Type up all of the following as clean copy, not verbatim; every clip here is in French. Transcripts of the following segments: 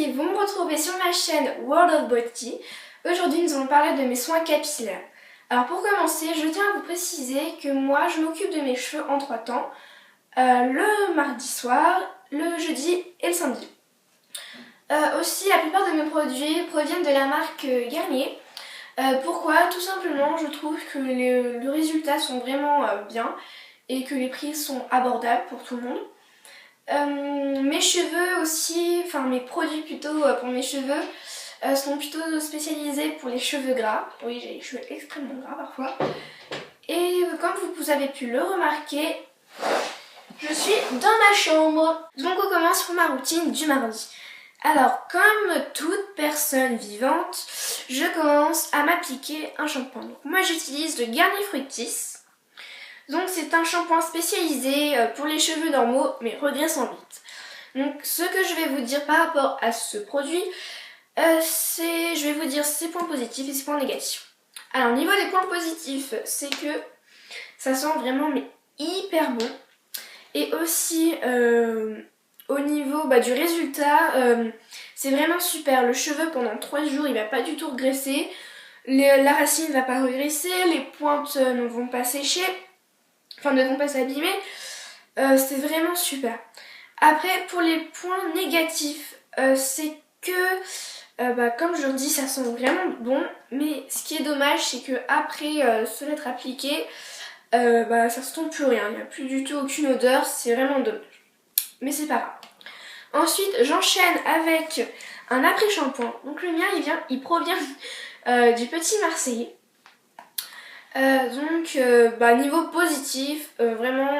ici, vous me retrouvez sur ma chaîne World of Beauty. Aujourd'hui, nous allons parler de mes soins capillaires. Alors pour commencer, je tiens à vous préciser que moi, je m'occupe de mes cheveux en 3 temps. Le mardi soir, le jeudi et le samedi. Aussi, la plupart de mes produits proviennent de la marque Garnier. Pourquoi? Tout simplement, je trouve que les résultats sont vraiment bien et que les prix sont abordables pour tout le monde. Mes cheveux aussi, enfin mes produits plutôt pour mes cheveux sont plutôt spécialisés pour les cheveux gras. Oui, j'ai les cheveux extrêmement gras parfois. Et comme vous avez pu le remarquer, je suis dans ma chambre. Donc on commence pour ma routine du mardi. Alors comme toute personne vivante, je commence à m'appliquer un shampoing. Donc moi j'utilise le Garnier Fructis. Donc c'est un shampoing spécialisé pour les cheveux normaux mais regraissant vite. Donc ce que je vais vous dire par rapport à ce produit, je vais vous dire ses points positifs et ses points négatifs. Alors au niveau des points positifs, c'est que ça sent vraiment mais hyper bon. Et aussi au niveau du résultat, c'est vraiment super. Le cheveu pendant 3 jours il va pas du tout regresser. La racine ne va pas regresser, les pointes ne vont pas sécher. Enfin, ne vont pas s'abîmer. C'est vraiment super. Après, pour les points négatifs, c'est que, comme je le dis, ça sent vraiment bon. Mais ce qui est dommage, c'est que après se l'être appliqué, ça se sent plus rien. Il n'y a plus du tout aucune odeur. C'est vraiment dommage. Mais c'est pas grave. Ensuite, j'enchaîne avec un après-shampoing. Donc le mien, il provient du Petit Marseillais. Niveau positif, vraiment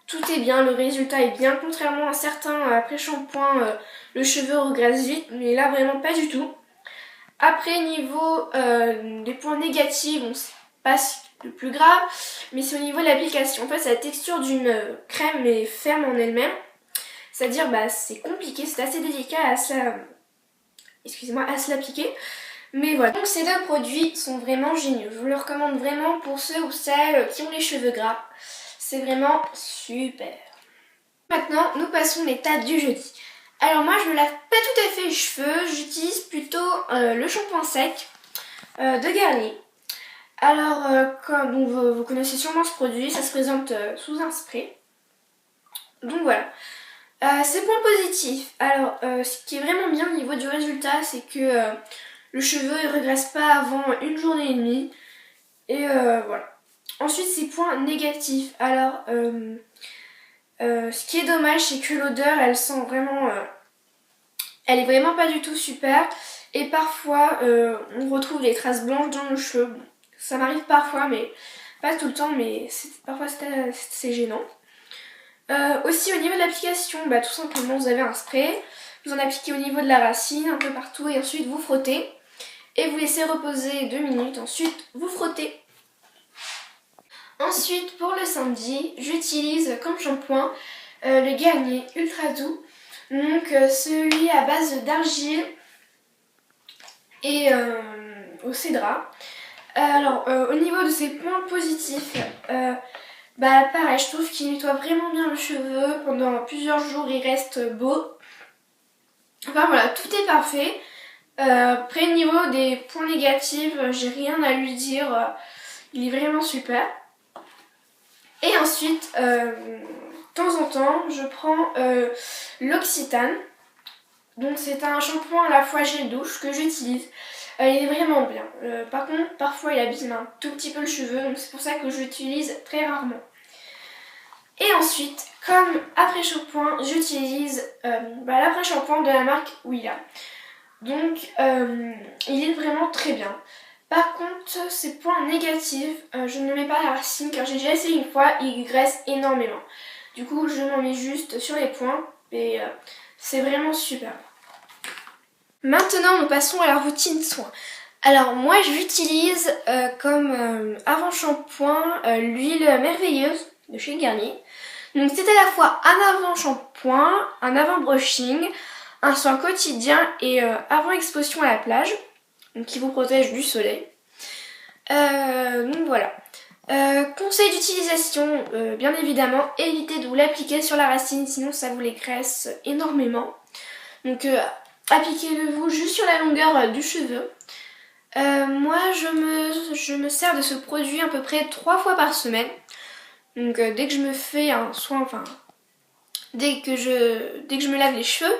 tout est bien, le résultat est bien, contrairement à certains après-shampoings, le cheveu regresse vite, mais là vraiment pas du tout. Après niveau des points négatifs, bon c'est pas le plus grave, mais c'est au niveau de l'application. En fait c'est la texture d'une crème mais ferme en elle-même, c'est-à-dire c'est compliqué, c'est assez délicat à se l'appliquer. Mais voilà, donc ces deux produits sont vraiment géniaux. Je vous les recommande vraiment pour ceux ou celles qui ont les cheveux gras. C'est vraiment super. Maintenant, nous passons à l'étape du jeudi. Alors moi, je ne lave pas tout à fait les cheveux. J'utilise plutôt le shampoing sec de Garnier. Alors, comme vous connaissez sûrement ce produit, ça se présente sous un spray. Donc voilà. Ces points positifs. Alors, ce qui est vraiment bien au niveau du résultat, c'est que le cheveu il regresse pas avant 1 journée et demie. Et voilà. Ensuite, ces points négatifs. Alors, ce qui est dommage, c'est que l'odeur, elle sent vraiment... elle est vraiment pas du tout super. Et parfois, on retrouve des traces blanches dans nos cheveux. Bon, ça m'arrive parfois, mais pas tout le temps, mais parfois c'est gênant. Aussi, au niveau de l'application, tout simplement, vous avez un spray. Vous en appliquez au niveau de la racine, un peu partout, et ensuite vous frottez. Et vous laissez reposer 2 minutes, ensuite vous frottez. Ensuite pour le samedi, j'utilise comme shampoing le Garnier Ultra Doux. Donc celui à base d'argile et au cédra. Alors au niveau de ses points positifs, pareil, je trouve qu'il nettoie vraiment bien le cheveu. Pendant plusieurs jours il reste beau. Enfin voilà, tout est parfait. Après niveau des points négatifs, j'ai rien à lui dire, il est vraiment super. Et ensuite, de temps en temps, je prends l'Occitane. Donc c'est un shampoing à la fois gel douche que j'utilise. Il est vraiment bien. Par contre, parfois il abîme un tout petit peu le cheveu, donc c'est pour ça que je l'utilise très rarement. Et ensuite, comme après-shampoing, j'utilise l'après-shampoing de la marque Willa. Donc il est vraiment très bien. Par contre, ces points négatifs, je ne mets pas la racine car j'ai déjà essayé une fois, il graisse énormément. Du coup, je m'en mets juste sur les points et c'est vraiment super. Maintenant, nous passons à la routine soin. Alors moi, j'utilise comme avant-shampoing l'huile merveilleuse de chez Garnier. Donc c'est à la fois un avant-shampoing, un avant-brushing, un soin quotidien et avant-exposition à la plage, donc qui vous protège du soleil. Donc voilà. Conseil d'utilisation, bien évidemment, évitez de vous l'appliquer sur la racine, sinon ça vous les graisse énormément. Donc appliquez-le-vous juste sur la longueur du cheveu. Moi je me sers de ce produit à peu près 3 fois par semaine. Donc dès que je me fais un soin, enfin dès que je me lave les cheveux,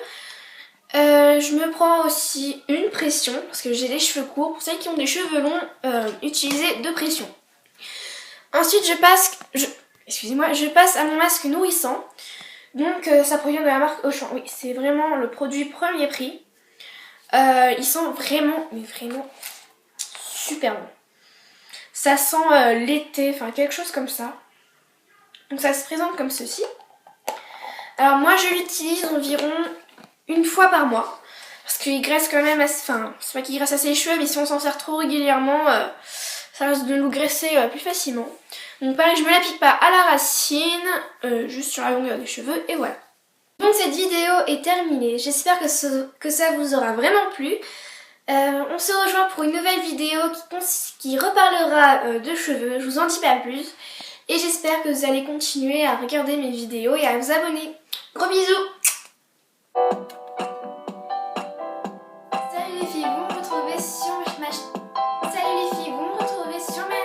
je me prends aussi une pression parce que j'ai les cheveux courts. Pour celles qui ont des cheveux longs, utilisez 2 pressions. Ensuite je passe à mon masque nourrissant. Donc ça provient de la marque Auchan. Oui, c'est vraiment le produit premier prix. Ils sont vraiment, mais vraiment super bons. Ça sent l'été, enfin quelque chose comme ça. Donc ça se présente comme ceci. Alors moi je l'utilise environ une fois par mois. Parce qu'il graisse quand même assez... Enfin, c'est pas qu'il graisse assez les cheveux, mais si on s'en sert trop régulièrement, ça risque de nous graisser plus facilement. Donc pareil, je me l'applique pas à la racine, juste sur la longueur des cheveux, et voilà. Donc cette vidéo est terminée. J'espère que ça vous aura vraiment plu. On se rejoint pour une nouvelle vidéo qui reparlera de cheveux. Je vous en dis pas plus. Et j'espère que vous allez continuer à regarder mes vidéos et à vous abonner. Gros bisous! Salut les filles, vous me retrouvez sur ma chaîne. Salut les filles, vous me retrouvez sur ma...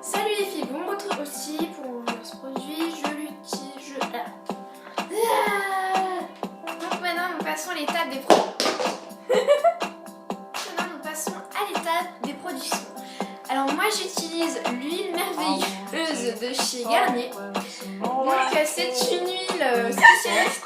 Salut les filles, vous me retrouvez aussi pour ce produit. Je l'utilise... Donc maintenant nous passons à l'étape des productions. Alors moi j'utilise l'huile merveilleuse de chez Garnier. Donc c'est une huile spécialiste.